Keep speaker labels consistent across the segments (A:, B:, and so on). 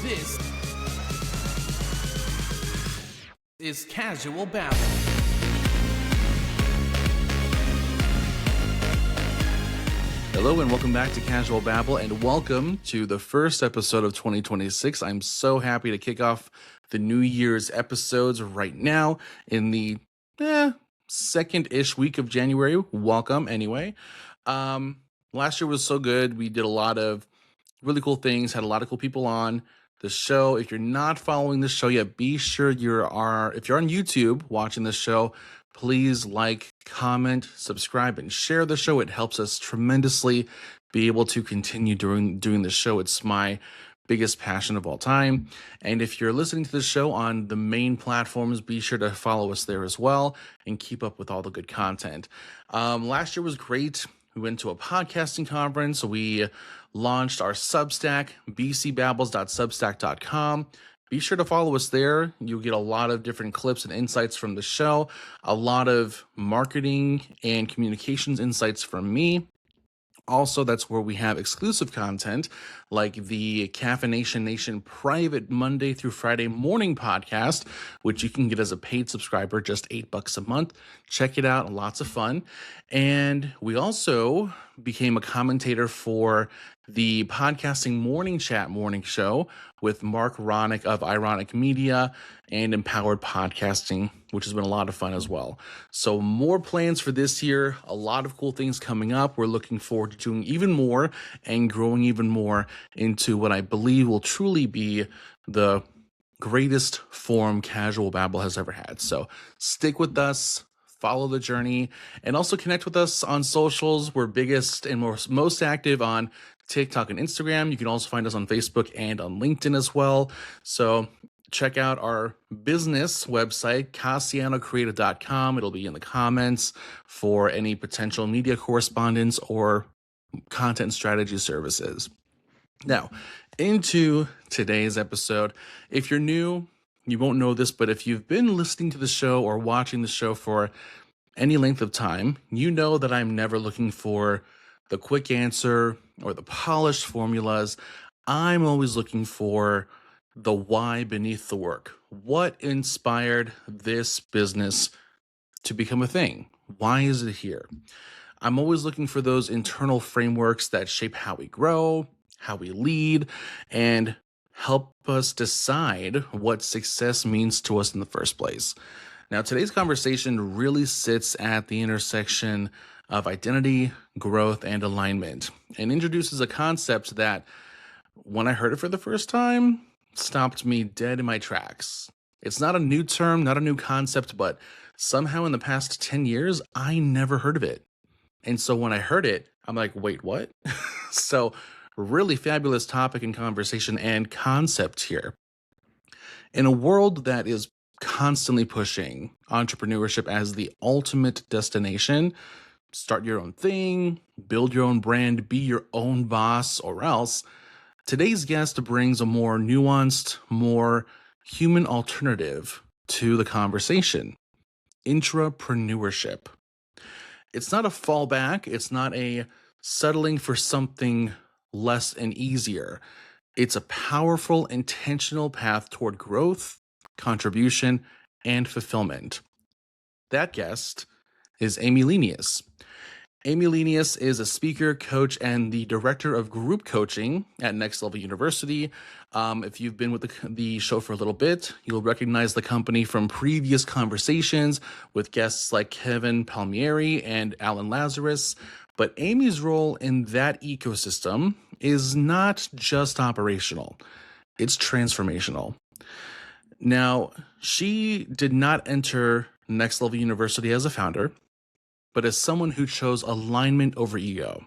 A: This is Casual Babble.
B: Hello and welcome back to Casual Babble, and welcome to the first episode of 2026. I'm so happy to kick off the New Year's episodes right now in the second-ish week of January. Welcome anyway. Last year was so good. We did a lot of really cool things, had a lot of cool people on the show. If you're not following the show yet, be sure if you're on YouTube watching the show, please like, comment, subscribe, and share the show. It helps us tremendously be able to continue doing the show. It's my biggest passion of all time. And if you're listening to the show on the main platforms, be sure to follow us there as well and keep up with all the good content. Last year was great. We went to a podcasting conference. We launched our Substack, bcbabbles.substack.com. Be sure to follow us there. You'll get a lot of different clips and insights from the show, a lot of marketing and communications insights from me. Also, that's where we have exclusive content like the Caffeination Nation private Monday through Friday morning podcast, which you can get as a paid subscriber, just $8 a month. Check it out, lots of fun. And we also became a commentator for the Podcasting Morning Chat morning show with Mark Ronick of Ironic Media and Empowered Podcasting, which has been a lot of fun as well. So more plans for this year, a lot of cool things coming up. We're looking forward to doing even more and growing even more into what I believe will truly be the greatest forum Casual Babble has ever had. So stick with us. Follow the journey, and also connect with us on socials. We're biggest and most active on TikTok and Instagram. You can also find us on Facebook and on LinkedIn as well. So check out our business website, CassianoCreative.com. It'll be in the comments for any potential media correspondence or content strategy services. Now, into today's episode. If you're new, you won't know this, but if you've been listening to the show or watching the show for any length of time, you know that I'm never looking for the quick answer or the polished formulas. I'm always looking for the why beneath the work. What inspired this business to become a thing? Why is it here? I'm always looking for those internal frameworks that shape how we grow, how we lead, and help us decide what success means to us in the first place. Now, today's conversation really sits at the intersection of identity, growth, and alignment, and introduces a concept that, when I heard it for the first time, stopped me dead in my tracks. It's not a new term, not a new concept, but somehow in the past 10 years, I never heard of it. And so when I heard it, I'm like, wait, what? So really fabulous topic and conversation and concept here. In a world that is constantly pushing entrepreneurship as the ultimate destination, start your own thing, build your own brand, be your own boss, or else, today's guest brings a more nuanced, more human alternative to the conversation: intrapreneurship. It's not a fallback. It's not a settling for something less and easier. It's a powerful, intentional path toward growth, contribution, and fulfillment. That guest is Amy Lenius. Amy Lenius is a speaker, coach, and the director of group coaching at Next Level University. If you've been with the show for a little bit, you'll recognize the company from previous conversations with guests like Kevin Palmieri and Alan Lazarus. But Amy's role in that ecosystem is not just operational, it's transformational. Now, she did not enter Next Level University as a founder, but as someone who chose alignment over ego.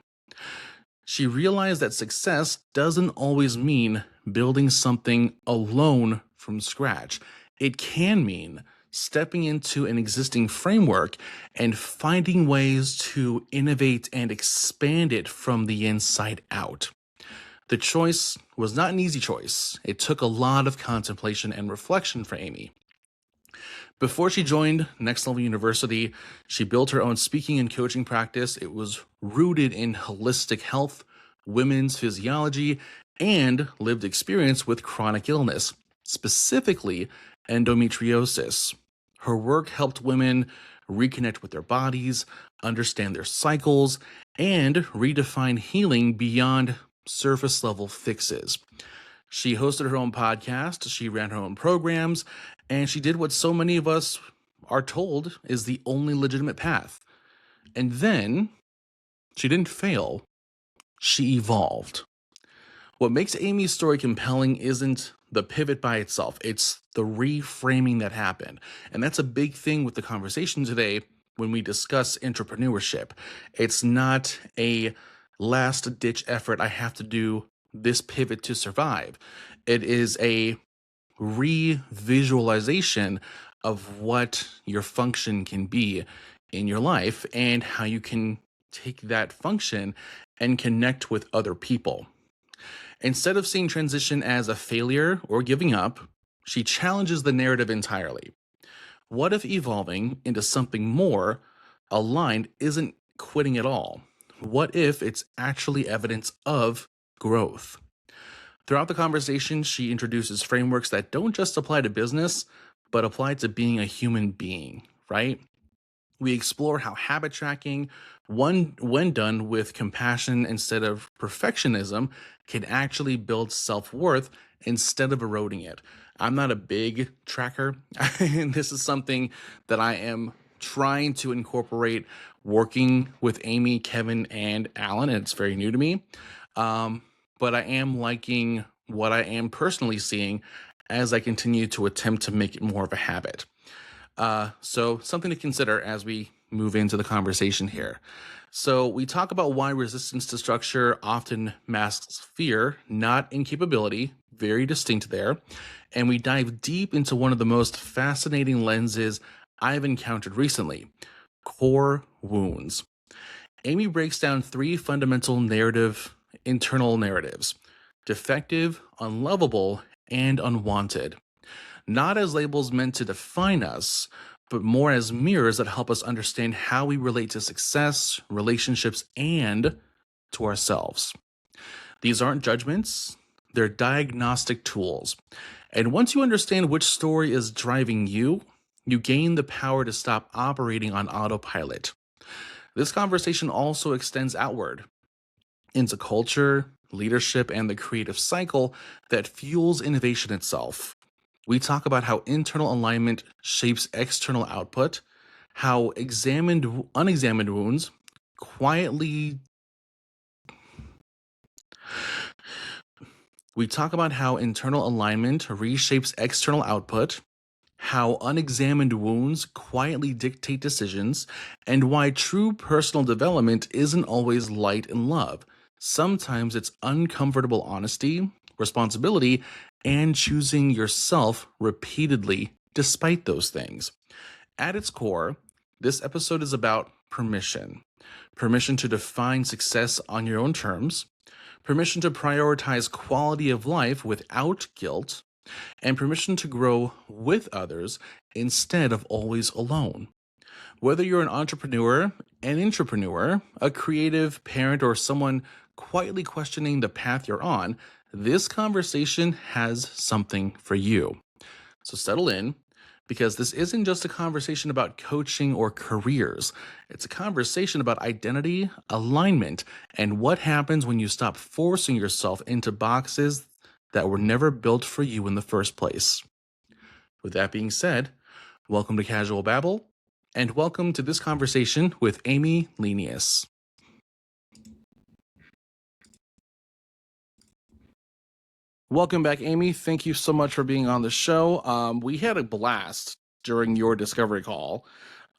B: She realized that success doesn't always mean building something alone from scratch. It can mean stepping into an existing framework and finding ways to innovate and expand it from the inside out. The choice was not an easy choice. It took a lot of contemplation and reflection for Amy. Before she joined Next Level University, she built her own speaking and coaching practice. It was rooted in holistic health, women's physiology, and lived experience with chronic illness, specifically endometriosis. Her work helped women reconnect with their bodies, understand their cycles, and redefine healing beyond surface level fixes. She hosted her own podcast, she ran her own programs, and she did what so many of us are told is the only legitimate path. And then she didn't fail, she evolved. What makes Amy's story compelling isn't the pivot by itself, it's the reframing that happened. And that's a big thing with the conversation today when we discuss intrapreneurship. It's not a last ditch effort, I have to do this pivot to survive. It is a revisualization of what your function can be in your life and how you can take that function and connect with other people. Instead of seeing transition as a failure or giving up, she challenges the narrative entirely. What if evolving into something more aligned isn't quitting at all? What if it's actually evidence of growth? Throughout the conversation, she introduces frameworks that don't just apply to business, but apply to being a human being, right? We explore how habit tracking, when done with compassion instead of perfectionism, can actually build self-worth instead of eroding it. I'm not a big tracker, and this is something that I am trying to incorporate working with Amy, Kevin, and Alan, and it's very new to me. But I am liking what I am personally seeing as I continue to attempt to make it more of a habit. So something to consider as we move into the conversation here. So we talk about why resistance to structure often masks fear, not incapability, very distinct there. And we dive deep into one of the most fascinating lenses I've encountered recently, core wounds. Amy breaks down three fundamental internal narratives: defective, unlovable, and unwanted. Not as labels meant to define us, but more as mirrors that help us understand how we relate to success, relationships, and to ourselves. These aren't judgments, they're diagnostic tools. And once you understand which story is driving you, you gain the power to stop operating on autopilot. This conversation also extends outward into culture, leadership, and the creative cycle that fuels innovation itself. We talk about how internal alignment shapes external output, how unexamined wounds quietly. We talk about how internal alignment reshapes external output, how unexamined wounds quietly dictate decisions, and why true personal development isn't always light and love. Sometimes it's uncomfortable honesty, responsibility, and choosing yourself repeatedly despite those things. At its core, this episode is about permission. Permission to define success on your own terms, permission to prioritize quality of life without guilt, and permission to grow with others instead of always alone. Whether you're an entrepreneur, an intrapreneur, a creative parent, or someone quietly questioning the path you're on, this conversation has something for you. So settle in, because this isn't just a conversation about coaching or careers. It's a conversation about identity, alignment, and what happens when you stop forcing yourself into boxes that were never built for you in the first place. With that being said, welcome to Casual Babble, and welcome to this conversation with Amy Lenius. Welcome back, Amy. Thank you so much for being on the show. We had a blast during your discovery call,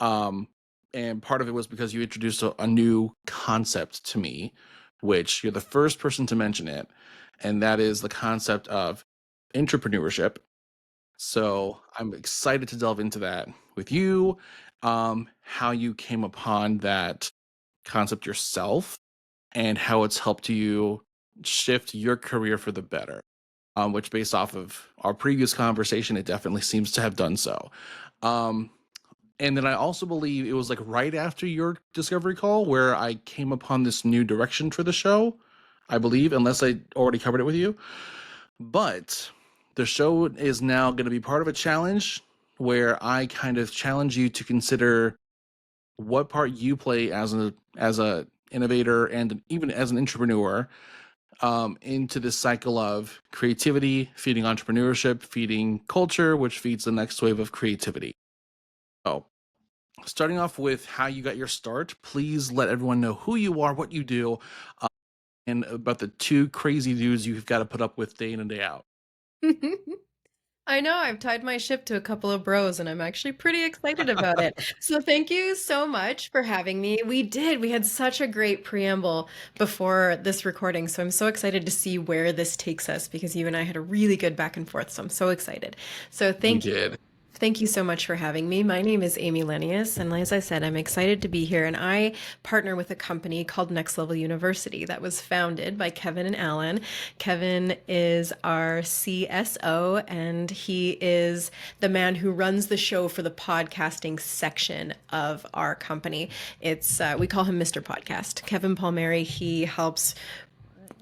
B: and part of it was because you introduced a new concept to me, which you're the first person to mention it, and that is the concept of intrapreneurship. So I'm excited to delve into that with you, how you came upon that concept yourself, and how it's helped you shift your career for the better. Which, based off of our previous conversation, it definitely seems to have done so. And then I also believe it was like right after your discovery call where I came upon this new direction for the show. I believe, unless I already covered it with you. But the show is now going to be part of a challenge where I kind of challenge you to consider what part you play as a innovator and even as an entrepreneur into this cycle of creativity, feeding entrepreneurship, feeding culture, which feeds the next wave of creativity. So, starting off with how you got your start, please let everyone know who you are, what you do, and about the two crazy dudes you've got to put up with day in and day out.
C: I know, I've tied my ship to a couple of bros and I'm actually pretty excited about it. So thank you so much for having me. We had such a great preamble before this recording. So I'm so excited to see where this takes us because you and I had a really good back and forth. So I'm so excited. So
B: We
C: thank you.
B: did.
C: Thank you so much for having me. My name is Amy Lenius, and as I said, I'm excited to be here. And I partner with a company called Next Level University that was founded by Kevin and Alan. Kevin is our CSO, and he is the man who runs the show for the podcasting section of our company. It's we call him Mr. Podcast. Kevin Palmieri, he helps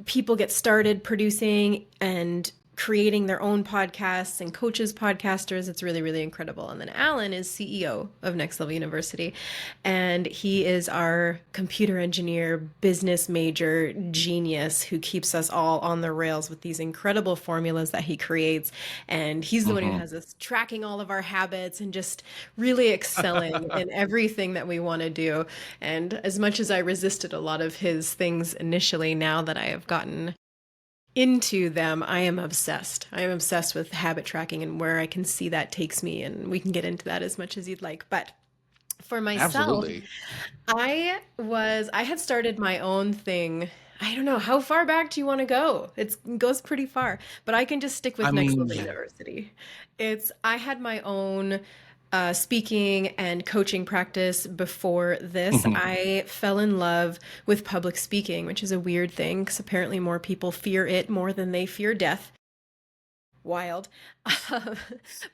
C: people get started producing and creating their own podcasts and coaches podcasters. It's really, really incredible. And then Alan is CEO of Next Level University, and he is our computer engineer, business major genius who keeps us all on the rails with these incredible formulas that he creates. And he's the one who has us tracking all of our habits and just really excelling in everything that we want to do. And as much as I resisted a lot of his things initially, now that I have gotten into them, I am obsessed. I am obsessed with habit tracking and where I can see that takes me. And we can get into that as much as you'd like. But for myself,
B: Absolutely.
C: I had started my own thing. I don't know, how far back do you want to go? It goes pretty far, but I can just stick
B: I
C: with Next
B: mean,
C: Level University. I had my own speaking and coaching practice before this. I fell in love with public speaking, which is a weird thing because apparently more people fear it more than they fear death. Wild.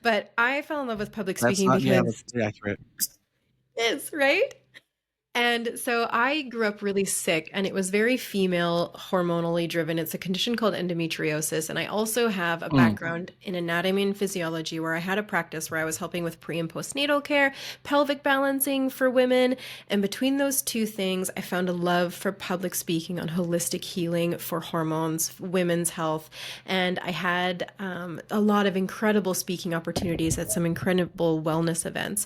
C: But I fell in love with public
B: that's
C: speaking
B: not, yeah,
C: because
B: that's pretty accurate.
C: it's right. And so I grew up really sick, and it was very female hormonally driven. It's a condition called endometriosis. And I also have a
B: Mm,
C: background in anatomy and physiology where I had a practice where I was helping with pre and postnatal care, pelvic balancing for women. And between those two things, I found a love for public speaking on holistic healing for hormones, women's health. And I had a lot of incredible speaking opportunities at some incredible wellness events.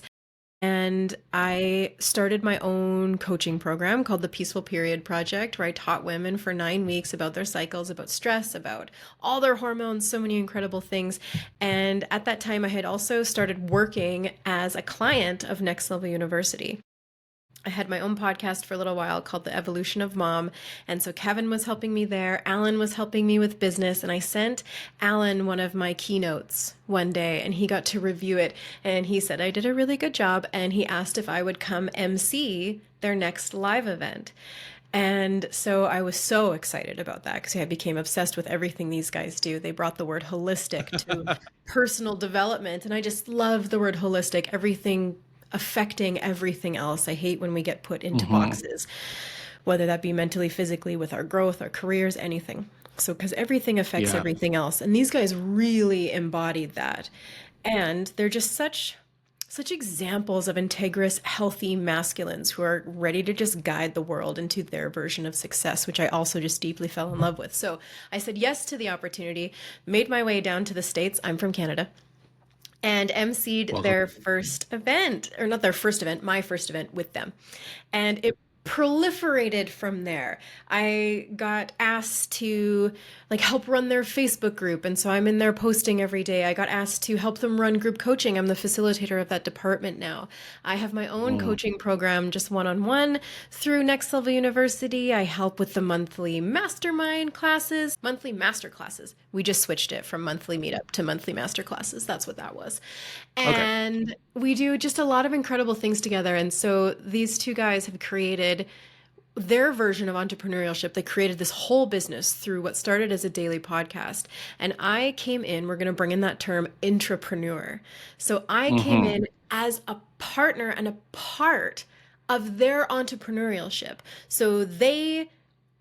C: And I started my own coaching program called the Peaceful Period Project, where I taught women for 9 weeks about their cycles, about stress, about all their hormones, so many incredible things. And at that time, I had also started working as a client of Next Level University. I had my own podcast for a little while called The Evolution of Mom. And so Kevin was helping me there. Alan was helping me with business. And I sent Alan one of my keynotes one day and he got to review it. And he said I did a really good job. And he asked if I would come MC their next live event. And so I was so excited about that because I became obsessed with everything these guys do. They brought the word holistic to personal development. And I just love the word holistic, everything affecting everything else. I hate when we get put into
B: mhm.
C: boxes, whether that be mentally, physically, with our growth, our careers, anything. So, because everything affects
B: Yeah.
C: everything else. And these guys really embodied that. And they're just such examples of integrous, healthy masculines who are ready to just guide the world into their version of success, which I also just deeply fell in love with. So I said yes to the opportunity, made my way down to the States. I'm from Canada, and emceed
B: Welcome.
C: their first event, or not their first event, my first event with them. And it proliferated from there. I got asked to like help run their Facebook group, and so I'm in there posting every day. I got asked to help them run group coaching. I'm the facilitator of that department now. I have my own
B: Mm,
C: coaching program, just one-on-one through Next Level University. I help with the monthly mastermind classes, monthly master classes. We just switched it from monthly meetup to monthly master classes. That's what that was.
B: okay.
C: And we do just a lot of incredible things together. And so these two guys have created their version of entrepreneurship. They created this whole business through what started as a daily podcast. And I came in, we're going to bring in that term, intrapreneur. So I came
B: Hmm.
C: in as a partner and a part of their entrepreneurship. So they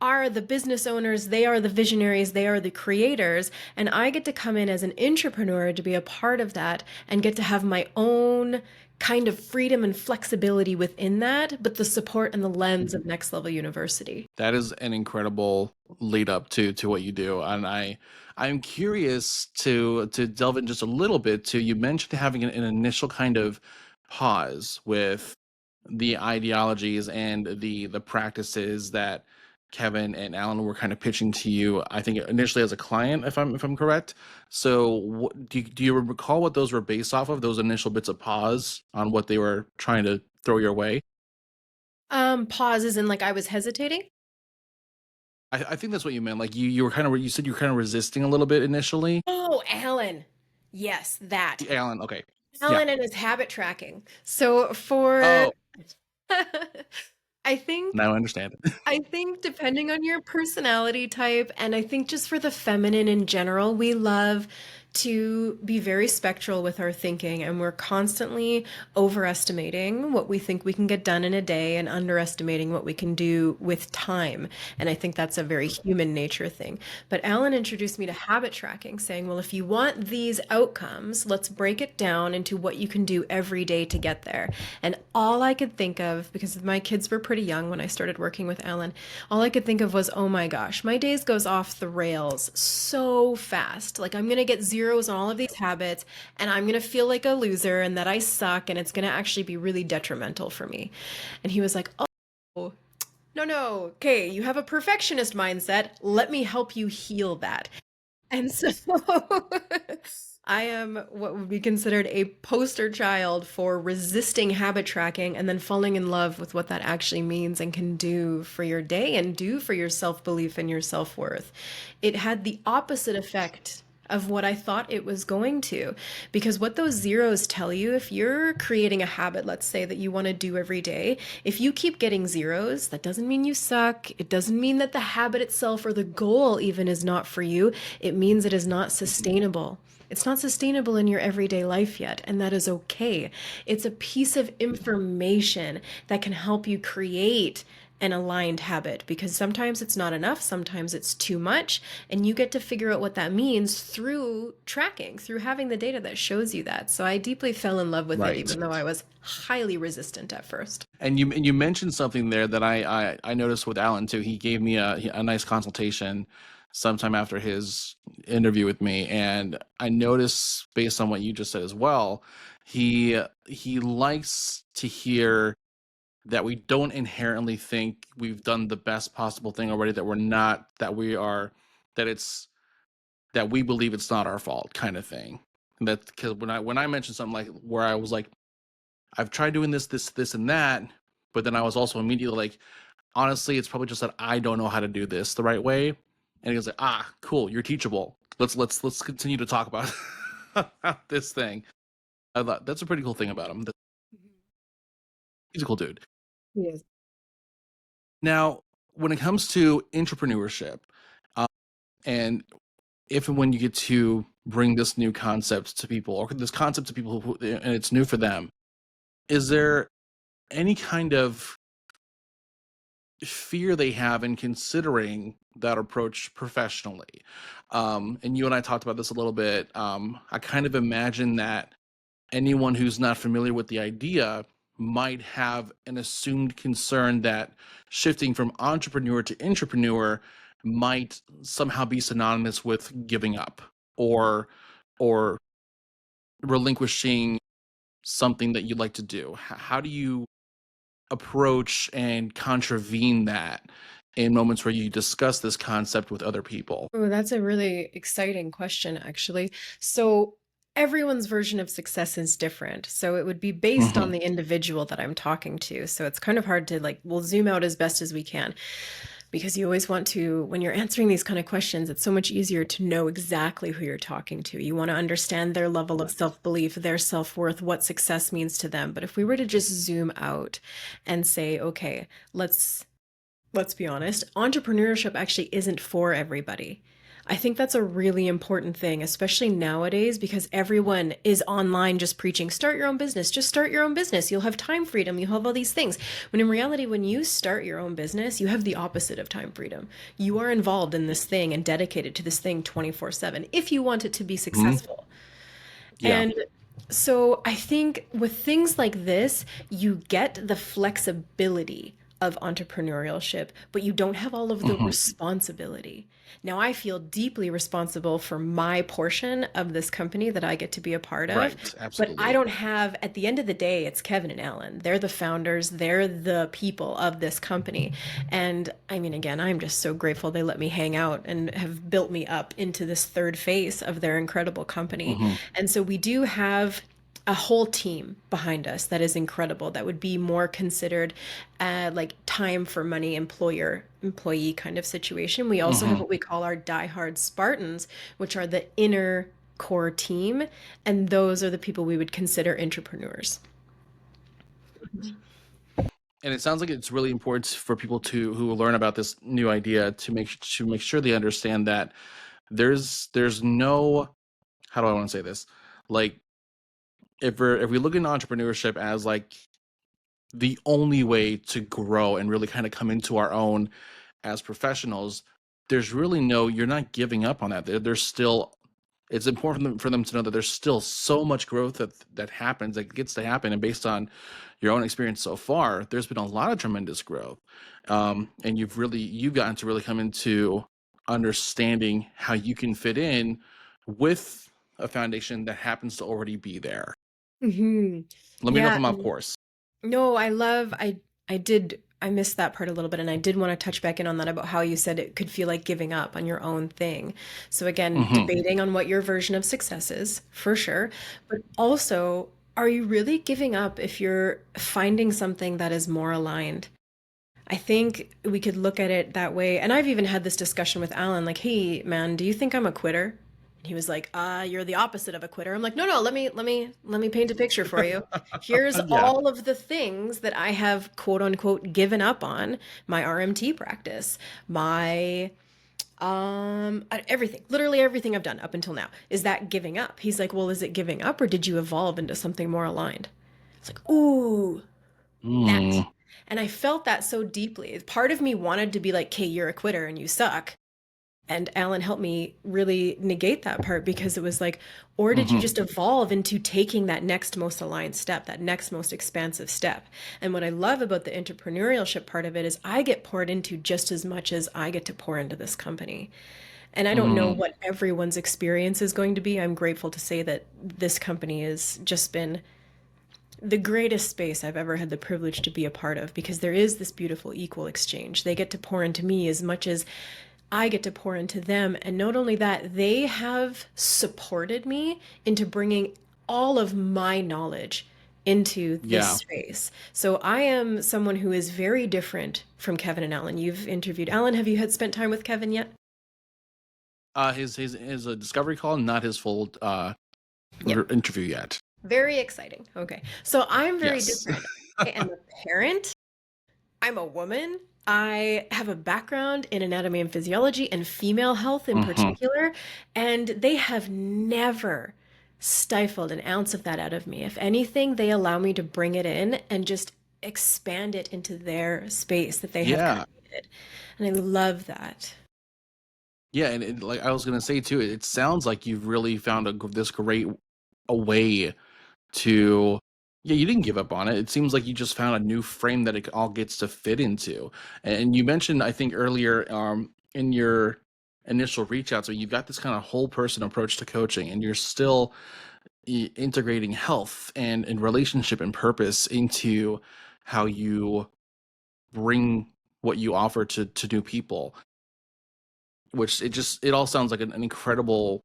C: are the business owners, they are the visionaries, they are the creators, and I get to come in as an intrapreneur to be a part of that and get to have my own kind of freedom and flexibility within that, but the support and the lens of Next Level University.
B: That is an incredible lead up to what you do, and I'm curious to delve in just a little bit to, you mentioned having an initial kind of pause with the ideologies and the practices that Kevin and Alan were kind of pitching to you. I think initially as a client, if I'm correct. So, do you recall what those were based off of? Those initial bits of pause on what they were trying to throw your way.
C: Pauses and like I was hesitating.
B: I think that's what you meant. Like you were kind of, you said you were kind of resisting a little bit initially.
C: Oh, Alan. Yes, that.
B: Alan, okay, yeah.
C: Alan and his habit tracking. So for
B: Oh,
C: I think
B: now I understand.
C: I think depending on your personality type, and I think just for the feminine in general, we love to be very spectral with our thinking, and we're constantly overestimating what we think we can get done in a day and underestimating what we can do with time. And I think that's a very human nature thing. But Alan introduced me to habit tracking, saying, well, if you want these outcomes, let's break it down into what you can do every day to get there. And all I could think of, because my kids were pretty young when I started working with Alan, all I could think of was, oh my gosh, my days goes off the rails so fast. Like I'm going to get zeros on all of these habits and I'm going to feel like a loser and that I suck and it's going to actually be really detrimental for me. And he was like, oh, no. Okay, you have a perfectionist mindset. Let me help you heal that. And so I am what would be considered a poster child for resisting habit tracking and then falling in love with what that actually means and can do for your day and do for your self-belief and your self-worth. It had the opposite effect of what I thought it was going to. Because what those zeros tell you, if you're creating a habit, let's say that you want to do every day, if you keep getting zeros, that doesn't mean you suck. It doesn't mean that the habit itself or the goal even is not for you. It means it is not sustainable. It's not sustainable in your everyday life yet, and that is okay. It's a piece of information that can help you create an aligned habit, because sometimes it's not enough, sometimes it's too much, and you get to figure out what that means through tracking, through having the data that shows you that. So I deeply fell in love with it, even though I was highly resistant at first.
B: And you mentioned something there that I noticed with Alan too. He gave me a nice consultation sometime after his interview with me, and I noticed, based on what you just said as well, he likes to hear that we don't inherently think we've done the best possible thing already, that we're not, that we are, that we believe it's not our fault, kind of thing. And that, because when I mentioned something like, where I was like, I've tried doing this and that, but then I was also immediately like, honestly, it's probably just that I don't know how to do this the right way. And he was like, cool, you're teachable. Let's continue to talk about this thing. I thought that's a pretty cool thing about him. He's a cool dude.
C: Yes.
B: Now, when it comes to intrapreneurship, and if and when you get to bring this new concept to people, or this concept to people who, and it's new for them, is there any kind of fear they have in considering that approach professionally? And you and I talked about this a little bit. I kind of imagine that anyone who's not familiar with the idea might have an assumed concern that shifting from entrepreneur to intrapreneur might somehow be synonymous with giving up or relinquishing something that you'd like to do. How do you approach and contravene that in moments where you discuss this concept with other people?
C: Oh, that's a really exciting question, actually. So everyone's version of success is different. So it would be based on the individual that I'm talking to. So it's kind of hard to we'll zoom out as best as we can, because you always want to, when you're answering these kind of questions, it's so much easier to know exactly who you're talking to. You want to understand their level of self-belief, their self-worth, what success means to them. But if we were to just zoom out and say, okay, let's be honest, entrepreneurship actually isn't for everybody. I think that's a really important thing, especially nowadays, because everyone is online just preaching, start your own business, just start your own business. You'll have time freedom, you'll have all these things. When in reality, when you start your own business, you have the opposite of time freedom. You are involved in this thing and dedicated to this thing 24/7 if you want it to be
B: Mhm.
C: successful.
B: Yeah.
C: And so I think with things like this, you get the flexibility of entrepreneurship, but you don't have all of the
B: Mhm.
C: responsibility. Now, I feel deeply responsible for my portion of this company that I get to be a part of,
B: Right.
C: but I
B: Absolutely.
C: don't have, at the end of the day, it's Kevin and Alan. They're the founders, they're the people of this company. And I mean, again, I'm just so grateful they let me hang out and have built me up into this third phase of their incredible company.
B: Mhm.
C: And so we do have a whole team behind us that is incredible, that would be more considered like time for money employer employee kind of situation. We also have
B: Mhm.
C: what we call our diehard Spartans, which are the inner core team, and those are the people we would consider entrepreneurs.
B: And it sounds like it's really important for people to who learn about this new idea to make sure they understand that there's no, how do I want to say this? Like, if we look into entrepreneurship as like the only way to grow and really kind of come into our own as professionals, there's really no, you're not giving up on that. There's still, it's important for them to know that there's still so much growth that happens, that gets to happen. And based on your own experience so far, there's been a lot of tremendous growth. And you've gotten to really come into understanding how you can fit in with a foundation that happens to already be there.
C: Hmm.
B: Let me know if
C: Yeah.
B: I'm off course.
C: No, I missed that part a little bit, and I did want to touch back in on that about how you said it could feel like giving up on your own thing. So again,
B: Hmm.
C: debating on what your version of success is, for sure, but also, are you really giving up if you're finding something that is more aligned? I think we could look at it that way. And I've even had this discussion with Alan, like, hey, man, do you think I'm a quitter? And he was like, you're the opposite of a quitter. I'm like, no, no, let me paint a picture for you. Here's
B: Yeah.
C: all of the things that I have quote unquote given up on: my RMT practice, my everything, literally everything I've done up until now. Is that giving up? He's like, well, is it giving up or did you evolve into something more aligned? It's like, ooh, that.
B: Mm.
C: And I felt that so deeply. Part of me wanted to be like, "Okay, you're a quitter and you suck." And Alan helped me really negate that part, because it was like, or did you
B: Hmm.
C: just evolve into taking that next most aligned step, that next most expansive step? And what I love about the entrepreneurship part of it is I get poured into just as much as I get to pour into this company. And I don't know
B: Mm.
C: what everyone's experience is going to be. I'm grateful to say that this company has just been the greatest space I've ever had the privilege to be a part of, because there is this beautiful equal exchange. They get to pour into me as much as I get to pour into them. And not only that, they have supported me into bringing all of my knowledge into this
B: Yeah.
C: space. So I am someone who is very different from Kevin and Alan. You've interviewed Alan. Have you had spent time with Kevin yet?
B: His a discovery call, not his full
C: Yep.
B: interview yet.
C: Very exciting. Okay. So I'm very
B: Yes.
C: different. I am a parent. I'm a woman. I have a background in anatomy and physiology and female health in
B: Hmm.
C: particular, and they have never stifled an ounce of that out of me. If anything, they allow me to bring it in and just expand it into their space that they have
B: Yeah.
C: created. And I love that.
B: Yeah, and like I was gonna say too, it sounds like you've really found this great a way to. Yeah, you didn't give up on it. It seems like you just found a new frame that it all gets to fit into. And you mentioned, I think earlier, in your initial reach out, so you've got this kind of whole person approach to coaching, and you're still integrating health and relationship and purpose into how you bring what you offer to new people, which it all sounds like an incredible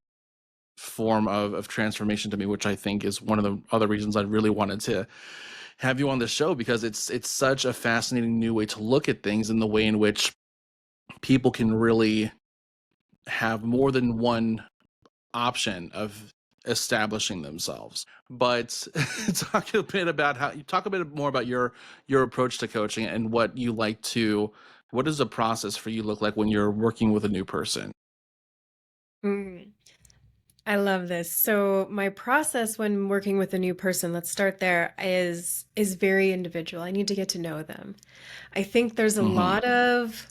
B: form of transformation to me, which I think is one of the other reasons I really wanted to have you on the show, because it's such a fascinating new way to look at things, in the way in which people can really have more than one option of establishing themselves. But talk a bit more about your approach to coaching and what you like to, what does the process for you look like when you're working with a new person?
C: Mm. I love this. So my process when working with a new person, let's start there, is very individual. I need to get to know them. I think there's a
B: Hmm.
C: lot of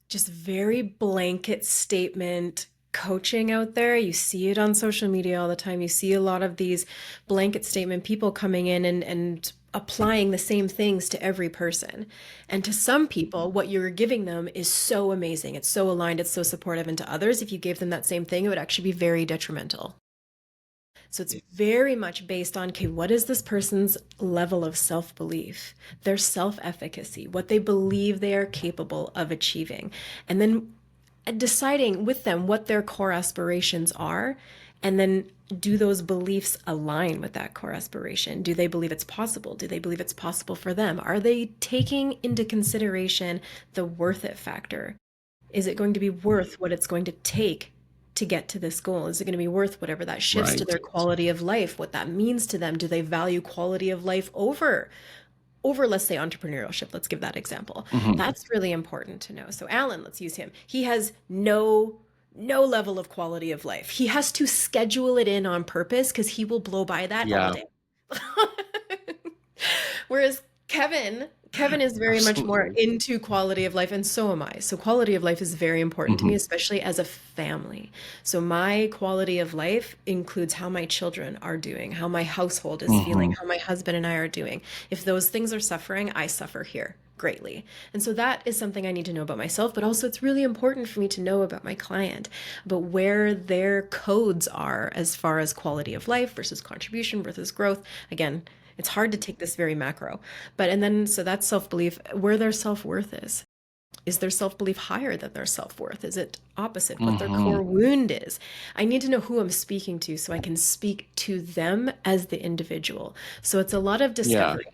C: just very blanket statement coaching out there. You see it on social media all the time. You see a lot of these blanket statement people coming in and applying the same things to every person. And to some people, what you're giving them is so amazing. It's so aligned, it's so supportive. And to others, if you gave them that same thing, it would actually be very detrimental. So it's very much based on, okay, what is this person's level of self belief, their self efficacy, what they believe they are capable of achieving, and then deciding with them what their core aspirations are, and then do those beliefs align with that core aspiration? Do they believe it's possible? Do they believe it's possible for them? Are they taking into consideration the worth it factor? Is it going to be worth what it's going to take to get to this goal? Is it going to be worth whatever that shifts to
B: Right.
C: their quality of life, what that means to them? Do they value quality of life over, let's say, entrepreneurship? Let's give that example.
B: Hmm.
C: That's really important to know. So Alan, let's use him. He has no level of quality of life. He has to schedule it in on purpose because he will blow by that all
B: Yeah,
C: day. Whereas Kevin is very much more
B: absolutely.
C: into quality of life, and so am I. So quality of life is very important to me,
B: Hmm.
C: especially as a family. So my quality of life includes how my children are doing, how my household is feeling,
B: Hmm.
C: how my husband and I are doing. If those things are suffering, I suffer here greatly. And so that is something I need to know about myself, but also it's really important for me to know about my client, about where their codes are as far as quality of life versus contribution versus growth. Again, it's hard to take this very macro. But and then so that's self-belief, where their self-worth is. Is their self-belief higher than their self-worth? Is it opposite? What their
B: Hmm.
C: core wound is? I need to know who I'm speaking to so I can speak to them as the individual. So it's a lot of
B: Yeah.
C: discovery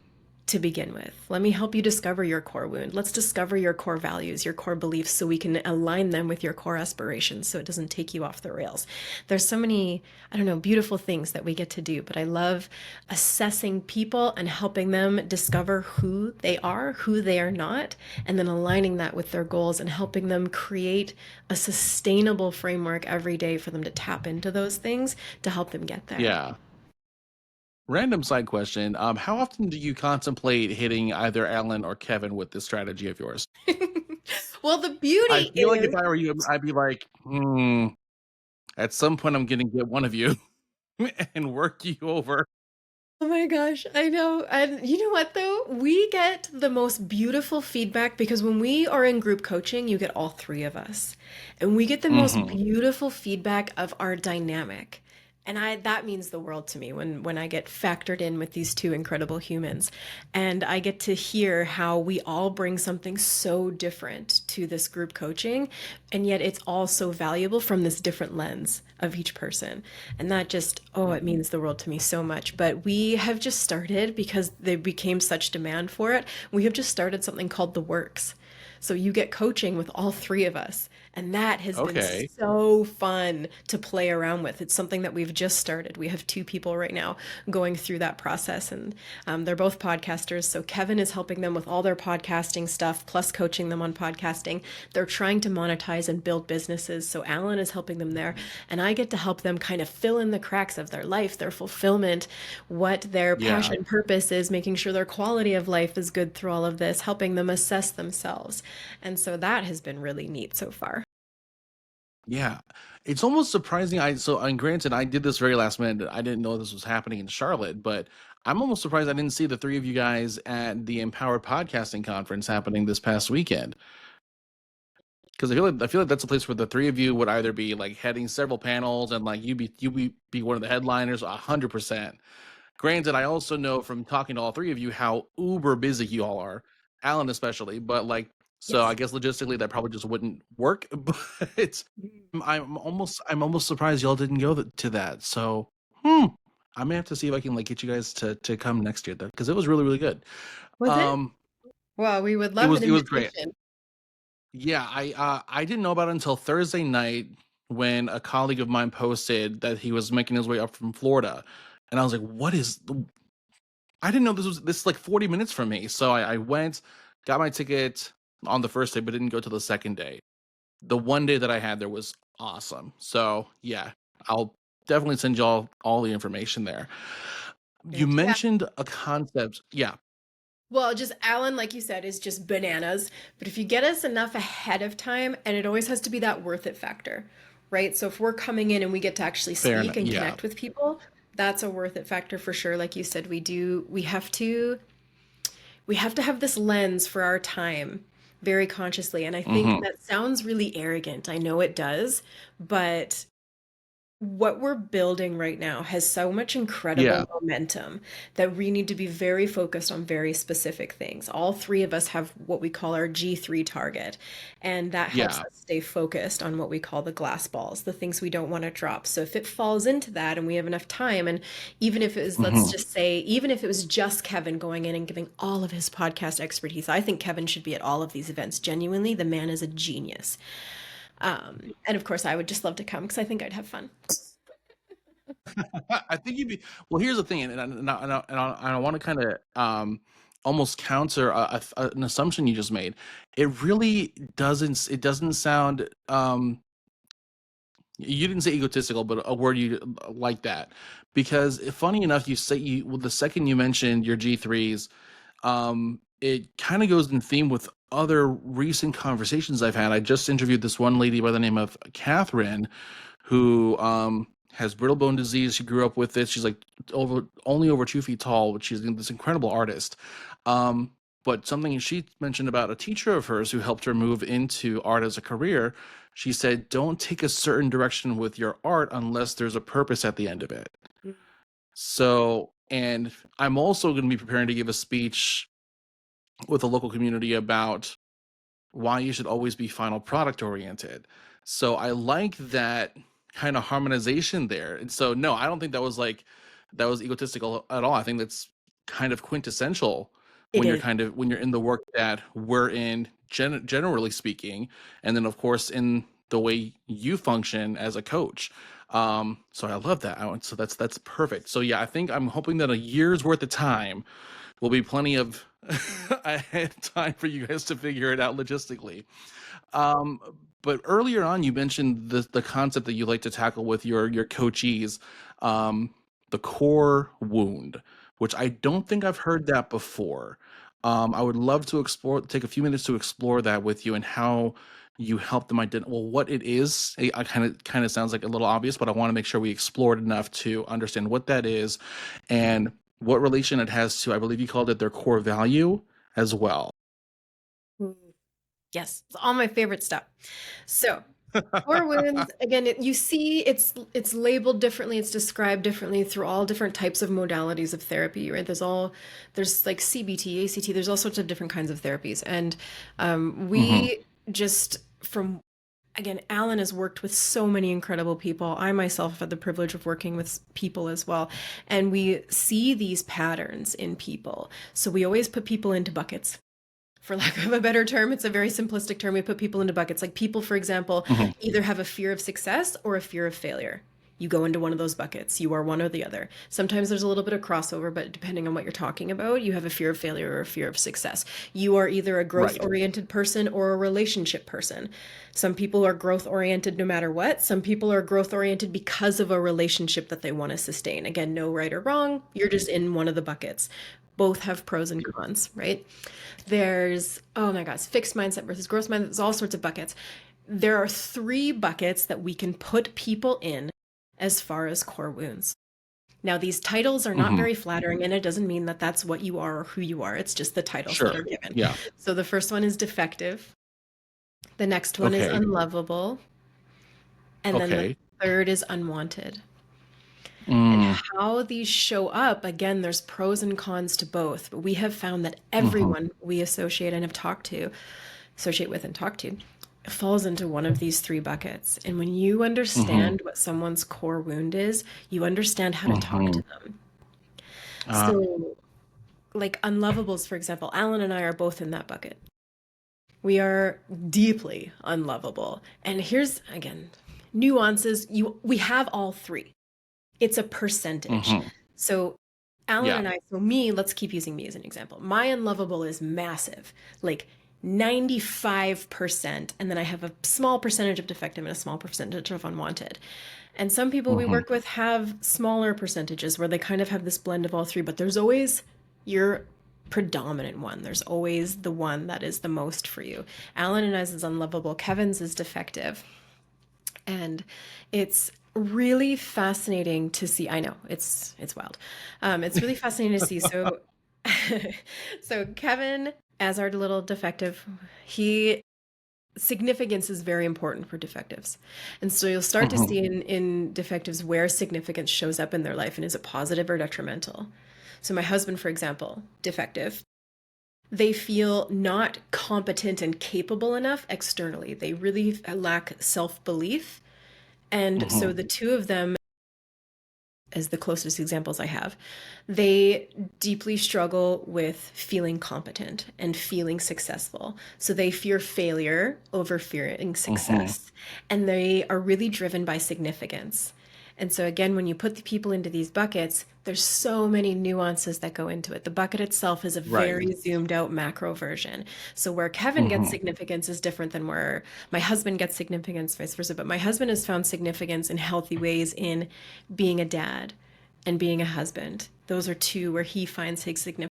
C: to begin with. Let me help you discover your core wound. Let's discover your core values, your core beliefs, so we can align them with your core aspirations so it doesn't take you off the rails. There's so many, I don't know, beautiful things that we get to do, but I love assessing people and helping them discover who they are not, and then aligning that with their goals and helping them create a sustainable framework every day for them to tap into those things to help them get there.
B: Yeah. Random side question. How often do you contemplate hitting either Alan or Kevin with this strategy of yours?
C: Well, the
B: I
C: beauty
B: feel like if
C: is,
B: I were you, I'd be like, at some point I'm gonna get one of you and work you over.
C: oh my gosh, I know. And you know what, though? We get the most beautiful feedback because when we are in group coaching, you get all three of us. And we get the most
B: Hmm.
C: beautiful feedback of our dynamic. And that means the world to me when I get factored in with these two incredible humans. And I get to hear how we all bring something so different to this group coaching, and yet it's all so valuable from this different lens of each person. And that just, oh, it means the world to me so much. But we have just started, because there became such demand for it, we have just started something called The Works. So you get coaching with all three of us. And that has been
B: Okay.
C: so fun to play around with. It's something that we've just started. We have two people right now going through that process, and they're both podcasters. So Kevin is helping them with all their podcasting stuff, plus coaching them on podcasting. They're trying to monetize and build businesses. So Alan is helping them there. And I get to help them kind of fill in the cracks of their life, their fulfillment, what their
B: Yeah.
C: passion purpose is, making sure their quality of life is good through all of this, helping them assess themselves. And so that has been really neat so far.
B: Yeah. It's almost surprising. And granted, I did this very last minute. I didn't know this was happening in Charlotte, but I'm almost surprised I didn't see the three of you guys at the Empowered Podcasting Conference happening this past weekend. Because I feel like that's a place where the three of you would either be like heading several panels and like you be one of the headliners 100%. Granted, I also know from talking to all three of you how uber busy you all are, Alan especially. But like, so I
C: Yes.
B: guess logistically that probably just wouldn't work. But I'm almost surprised y'all didn't go to that. So I may have to see if I can like get you guys to come next year though, because it was really really good.
C: Was it?
B: Um,
C: Well, we would
B: it
C: love an
B: was it was great.
C: invitation.
B: Yeah, I didn't know about it until Thursday night when a colleague of mine posted that he was making his way up from Florida, and I was like, "What is?" I didn't know this is like 40 minutes from me. So I went, got my ticket on the first day, but didn't go to the second day. The one day that I had there was Awesome. So yeah, I'll definitely send y'all all the information there. You
C: Thank you.
B: mentioned a concept. Yeah.
C: Well, just Alan, like you said, is just bananas. But if you get us enough ahead of time, and it always has to be that worth it factor, right? So if we're coming in and we get to actually
B: Fair
C: speak
B: enough.
C: and
B: Yeah.
C: connect with people, that's a worth it factor for sure. Like you said, we have to have this lens for our time very consciously. And I think
B: Hmm.
C: that sounds really arrogant. I know it does, but what we're building right now has so much
B: Yeah.
C: incredible momentum that we need to be very focused on very specific things. All three of us have what we call our G3 target, and that helps
B: Yeah.
C: us stay focused on what we call the glass balls, the things we don't want to drop. So if it falls into that and we have enough time, and even if it was, let's
B: Hmm.
C: just say, even if it was just Kevin going in and giving all of his podcast expertise, I think Kevin should be at all of these events. Genuinely, the man is a genius. And of course, I would just love to come because I think I'd have fun.
B: I think you'd be well. Here's the thing, and I want to kind of almost counter an assumption you just made. It really doesn't. It doesn't sound. You didn't say egotistical, but a word you like that, because funny enough, you say you well, the second you mentioned your G3s, it kind of goes in theme with other recent conversations I've had. I just interviewed this one lady by the name of Catherine, who has brittle bone disease. She grew up with it. She's like only over 2 feet tall, but she's this incredible artist. But something she mentioned about a teacher of hers who helped her move into art as a career, she said, don't take a certain direction with your art unless there's a purpose at the end of it. So, and I'm also going to be preparing to give a speech with a local community about why you should always be final product oriented. So I like that kind of harmonization there. And so no, I don't think that was egotistical at all. I think that's kind of quintessential
C: It is.
B: when you're in the work that we're in, generally speaking, and then of course in the way you function as a coach. So I love that. So that's perfect. So yeah, I think I'm hoping that a year's worth of time will be plenty of time for you guys to figure it out logistically. Um, but earlier on, you mentioned the concept that you like to tackle with your coachees, um, the core wound, which I don't think I've heard that before. I would love to take a few minutes to explore that with you and how you help them identify what it is. I kind of sounds like a little obvious, but I want to make sure we explore it enough to understand what that is and what relation it has to, I believe you called it their core value as well.
C: Mm. Yes, it's all my favorite stuff. So, core wounds, again, you see it's labeled differently, it's described differently through all different types of modalities of therapy, right? There's like CBT, ACT, there's all sorts of different kinds of therapies. And
B: Hmm.
C: we just from again, Alan has worked with so many incredible people. I myself have had the privilege of working with people as well. And we see these patterns in people. So we always put people into buckets. For lack of a better term, it's a very simplistic term. We put people into buckets. Like people, for example,
B: Hmm.
C: either have a fear of success or a fear of failure. You go into one of those buckets. You are one or the other. Sometimes there's a little bit of crossover, but depending on what you're talking about, you have a fear of failure or a fear of success. You are either a growth
B: Right.
C: oriented person or a relationship person. Some people are growth oriented no matter what. Some people are growth oriented because of a relationship that they want to sustain. Again, no right or wrong. You're just in one of the buckets. Both have pros and cons, right? There's, oh my gosh, fixed mindset versus growth mindset. There's all sorts of buckets. There are three buckets that we can put people in as far as core wounds. Now, these titles are not
B: Hmm.
C: very flattering, and it doesn't mean that that's what you are or who you are. It's just the titles that
B: Sure.
C: are given.
B: Yeah.
C: So the first one is defective. The next one is
B: Okay.
C: unlovable. And then the
B: Okay.
C: third is unwanted. And
B: Mm.
C: how these show up, again, there's pros and cons to both. But we have found that
B: Hmm.
C: everyone we associate with and talk to, falls into one of these three buckets. And when you
B: Hmm.
C: understand what someone's core wound is, you understand how to talk
B: Hmm.
C: to them.
B: Uh,
C: So, like unlovables, for example, Alan and I are both in that bucket. We are deeply unlovable. And here's again nuances. We have all three. It's a percentage.
B: hmm.
C: So Alan
B: Yeah.
C: and I, so me, let's keep using me as an example. My unlovable is massive. Like 95%, and then I have a small percentage of defective and a small percentage of unwanted. And some people we
B: Mm-hmm.
C: work with have smaller percentages where they kind of have this blend of all three, but there's always your predominant one. There's always the one that is the most for you. Alan and I's is unlovable. Kevin's is defective. And it's really fascinating to see. I know it's wild. It's really fascinating to see. So, so Kevin, as our little defective, he significance is very important for defectives. And so you'll start to
B: Mm-hmm.
C: see in defectives where significance shows up in their life and is it positive or detrimental. So my husband, for example, defective, they feel not competent and capable enough externally. They really lack self-belief. And
B: Mm-hmm.
C: so the two of them, as the closest examples I have, they deeply struggle with feeling competent and feeling successful. So they fear failure over fearing
B: Mm-hmm.
C: success. And they are really driven by significance. And so again, when you put the people into these buckets, there's so many nuances that go into it. The bucket itself is a
B: Right.
C: very zoomed out macro version. So where Kevin gets
B: Mm-hmm.
C: significance is different than where my husband gets significance, vice versa. But my husband has found significance in healthy ways in being a dad and being a husband. Those are two where he finds his significance.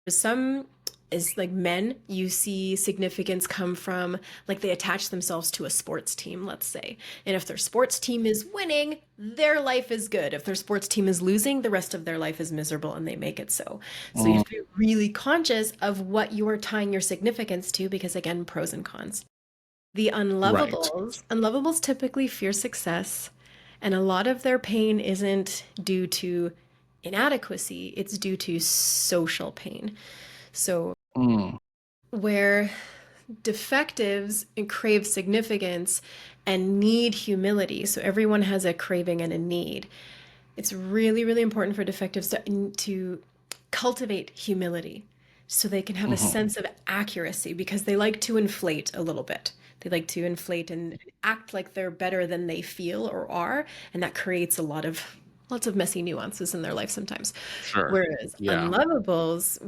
C: Some is like men, you see significance come from like they attach themselves to a sports team, let's say. And if their sports team is winning, their life is good. If their sports team is losing, the rest of their life is miserable and they make it so. So you
B: Mm.
C: have to be really conscious of what you are tying your significance to because again, pros and cons. The
B: Right.
C: unlovables typically fear success, and a lot of their pain isn't due to inadequacy, it's due to social pain. So,
B: Mm.
C: where defectives crave significance and need humility, so everyone has a craving and a need. It's really, really important for defectives to cultivate humility so they can have a
B: Mm-hmm.
C: sense of accuracy because they like to inflate a little bit. They like to inflate and act like they're better than they feel or are, and that creates a lots of messy nuances in their life sometimes.
B: Sure.
C: Whereas
B: Yeah.
C: unlovables,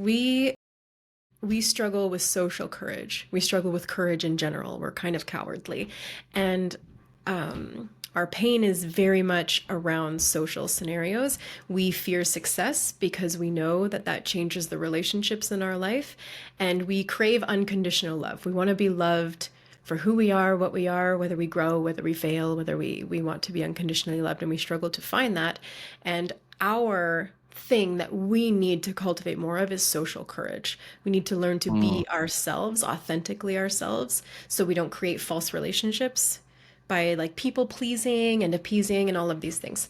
C: we struggle with social courage. We struggle with courage in general. We're kind of cowardly. And our pain is very much around social scenarios. We fear success because we know that that changes the relationships in our life. And we crave unconditional love. We want to be loved for who we are, what we are, whether we grow, whether we fail, whether we want to be unconditionally loved. And we struggle to find that. And our thing that we need to cultivate more of is social courage. We need to learn to
B: Mm.
C: be ourselves, authentically ourselves, so we don't create false relationships by like people pleasing and appeasing and all of these things.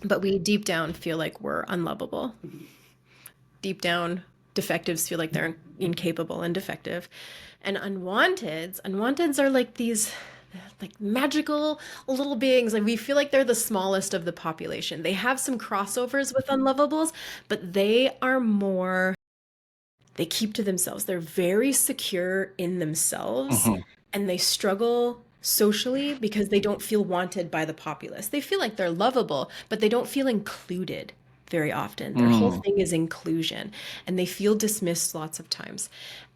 C: But we deep down feel like we're unlovable. Deep down, defectives feel like they're incapable and defective. And unwanteds are like these like magical little beings. Like we feel like they're the smallest of the population. They have some crossovers with unlovables, but they are more, they keep to themselves. They're very secure in themselves
B: Mm-hmm.
C: and they struggle socially because they don't feel wanted by the populace. They feel like they're lovable, but they don't feel included very often. Their whole
B: Mm.
C: thing is inclusion and they feel dismissed lots of times.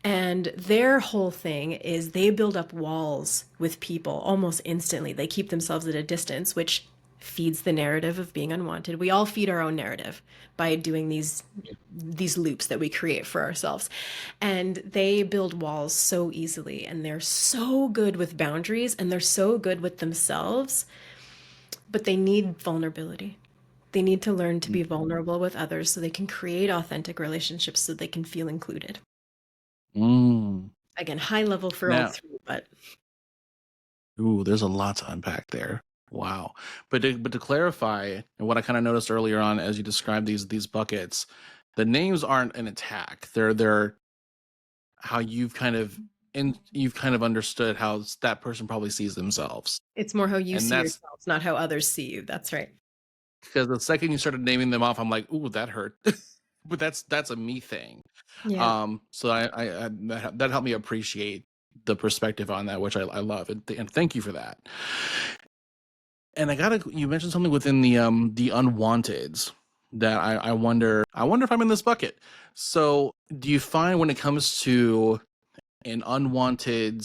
C: And their whole thing is they build up walls with people almost instantly. They keep themselves at a distance, which feeds the narrative of being unwanted. We all feed our own narrative by doing these loops that we create for ourselves. And they build walls so easily and they're so good with boundaries and they're so good with themselves, but they need vulnerability. They need to learn to be vulnerable with others so they can create authentic relationships so they can feel included.
B: Mm.
C: Again, high level for all
B: Now,
C: three, but
B: ooh, there's a lot to unpack there. Wow. But to clarify, and what I kind of noticed earlier on as you described these buckets, the names aren't an attack. They're how you've kind of understood how that person probably sees themselves.
C: it's more how you
B: And
C: see
B: that's
C: yourselves, not how others see you. That's right.
B: because the second you started naming them off, I'm like, ooh, that hurt. But that's a me thing.
C: Yeah.
B: So I that helped me appreciate the perspective on that, which I love, and thank you for that. And you mentioned something within the unwanteds that I wonder if I'm in this bucket. So do you find when it comes to and unwanted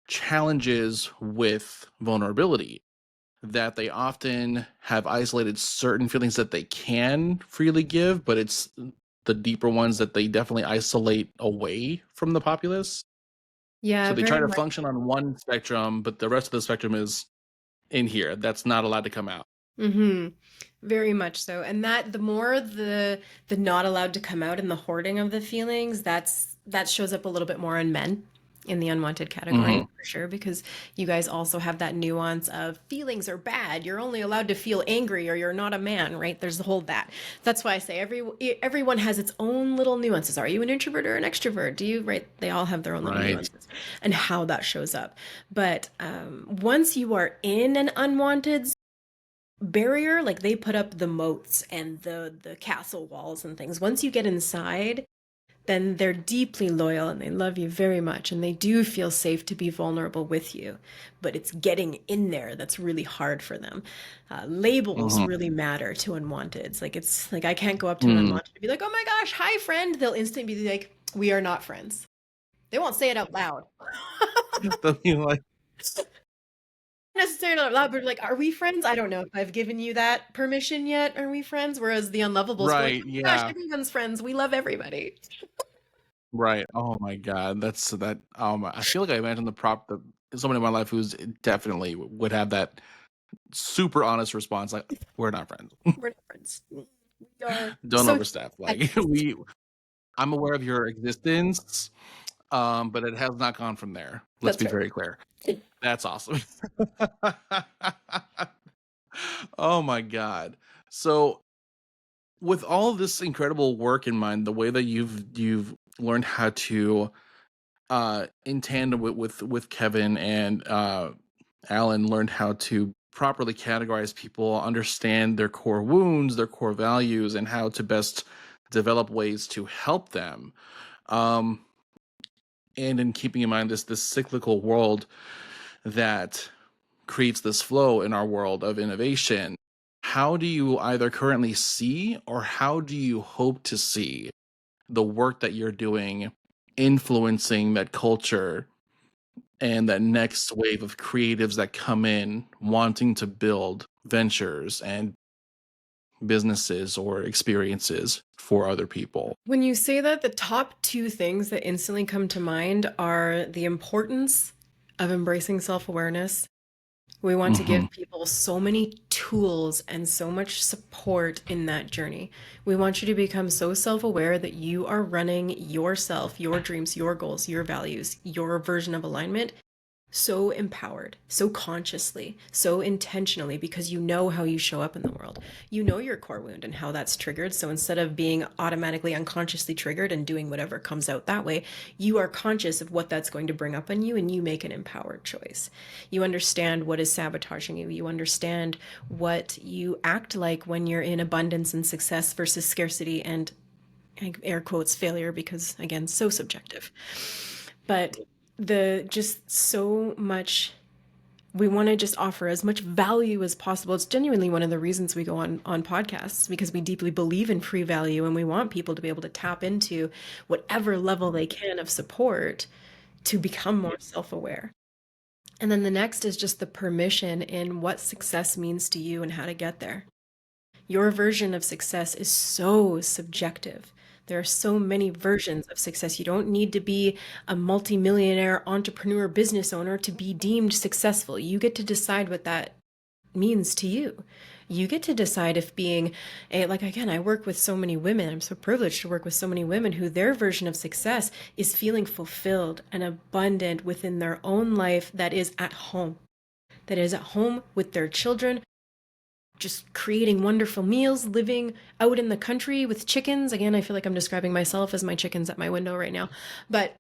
B: challenges with vulnerability, that they often have isolated certain feelings that they can freely give, but it's the deeper ones that they definitely isolate away from the populace.
C: Yeah,
B: So they try
C: very
B: to
C: much.
B: function on one spectrum, but the rest of the spectrum is in here. That's not allowed to come out.
C: Mm-hmm. Very much so. And that the more the not allowed to come out and the hoarding of the feelings, that shows up a little bit more in men in the unwanted category
B: Hmm.
C: for sure, because you guys also have that nuance of feelings are bad. You're only allowed to feel angry or you're not a man, right? There's the whole that. That's why I say everyone has its own little nuances. Are you an introvert or an extrovert? Do you, right? They all have their own little
B: Right.
C: nuances and how that shows up. But once you are in an unwanted barrier, like they put up the moats and the castle walls and things, once you get inside, then they're deeply loyal and they love you very much and they do feel safe to be vulnerable with you, but it's getting in there that's really hard for them. Labels
B: Hmm.
C: really matter to unwanteds. Like it's like I can't go up to an
B: Hmm.
C: unwanted and be like, oh my gosh, hi friend. They'll instantly be like, we are not friends. They won't say it out loud.
B: They'll be like,
C: Necessarily out loud, but like, are we friends? I don't know if I've given you that permission yet. Are we friends? Whereas the unlovables go like,
B: right,
C: oh my gosh,
B: yeah,
C: everyone's friends. We love everybody.
B: right. Oh my God, that's that. I feel like I imagine the someone in my life who's definitely would have that super honest response, like, "We're not friends.
C: We're not friends. We are
B: Don't
C: so
B: overstep." Like
C: enemies.
B: I'm aware of your existence, but it has not gone from there. Let's
C: That's
B: be
C: right.
B: very clear. That's awesome. Oh my God. So with all of this incredible work in mind, the way that you've learned how to in tandem with Kevin and Alan learned how to properly categorize people, understand their core wounds, their core values, and how to best develop ways to help them. Um, and in keeping in mind this cyclical world that creates this flow in our world of innovation, how do you either currently see or how do you hope to see the work that you're doing influencing that culture and that next wave of creatives that come in wanting to build ventures and businesses or experiences for other people?
C: When you say that, the top two things that instantly come to mind are the importance of embracing self-awareness. We want to
B: Hmm.
C: give people so many tools and so much support in that journey. We want you to become so self aware that you are running yourself, your dreams, your goals, your values, your version of alignment so empowered, so consciously, so intentionally, because you know how you show up in the world. You know your core wound and how that's triggered. So instead of being automatically unconsciously triggered and doing whatever comes out that way, you are conscious of what that's going to bring up on you and you make an empowered choice. You understand what is sabotaging you. You understand what you act like when you're in abundance and success versus scarcity and air quotes failure, because again, so subjective. But the just so much we want to just offer as much value as possible. It's genuinely one of the reasons we go on podcasts, because we deeply believe in free value and we want people to be able to tap into whatever level they can of support to become more self-aware. And then the next is just the permission in what success means to you and how to get there. Your version of success is so subjective. There are so many versions of success. You don't need to be a multimillionaire entrepreneur business owner to be deemed successful. You get to decide what that means to you. You get to decide if being a, like, again, I work with so many women. I'm so privileged to work with so many women who their version of success is feeling fulfilled and abundant within their own life that is at home, that is at home with their children, just creating wonderful meals, living out in the country with chickens. Again, I feel like I'm describing myself as my chickens at my window right now. But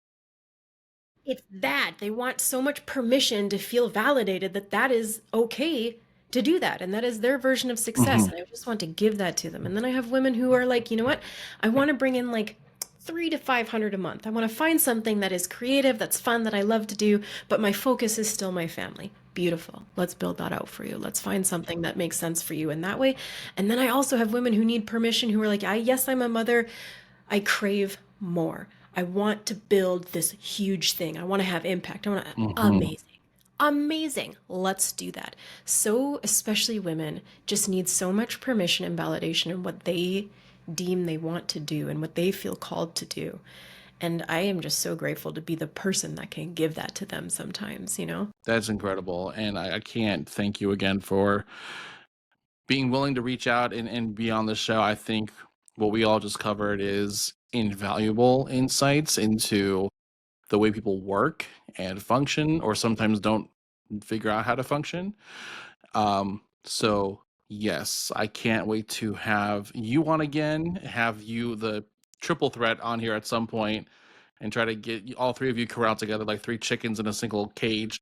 C: it's that they want so much permission to feel validated that that is okay to do that. And that is their version of success.
B: Hmm.
C: And I just want to give that to them. And then I have women who are like, you know what? I want to bring in like 300 to 500 a month. I want to find something that is creative, that's fun, that I love to do, but my focus is still my family. Beautiful. Let's build that out for you. Let's find something that makes sense for you in that way. And then I also have women who need permission, who are like, yes, I'm a mother. I crave more. I want to build this huge thing. I want to have impact. I want to,
B: Hmm.
C: amazing. Amazing. Let's do that. So, especially women just need so much permission and validation in what they deem they want to do and what they feel called to do. And I am just so grateful to be the person that can give that to them sometimes, you know?
B: That's incredible. And I can't thank you again for being willing to reach out and be on the show. I think what we all just covered is invaluable insights into the way people work and function, or sometimes don't figure out how to function. So yes, I can't wait to have you on again, have you the triple threat on here at some point, and try to get all three of you corralled together like three chickens in a single cage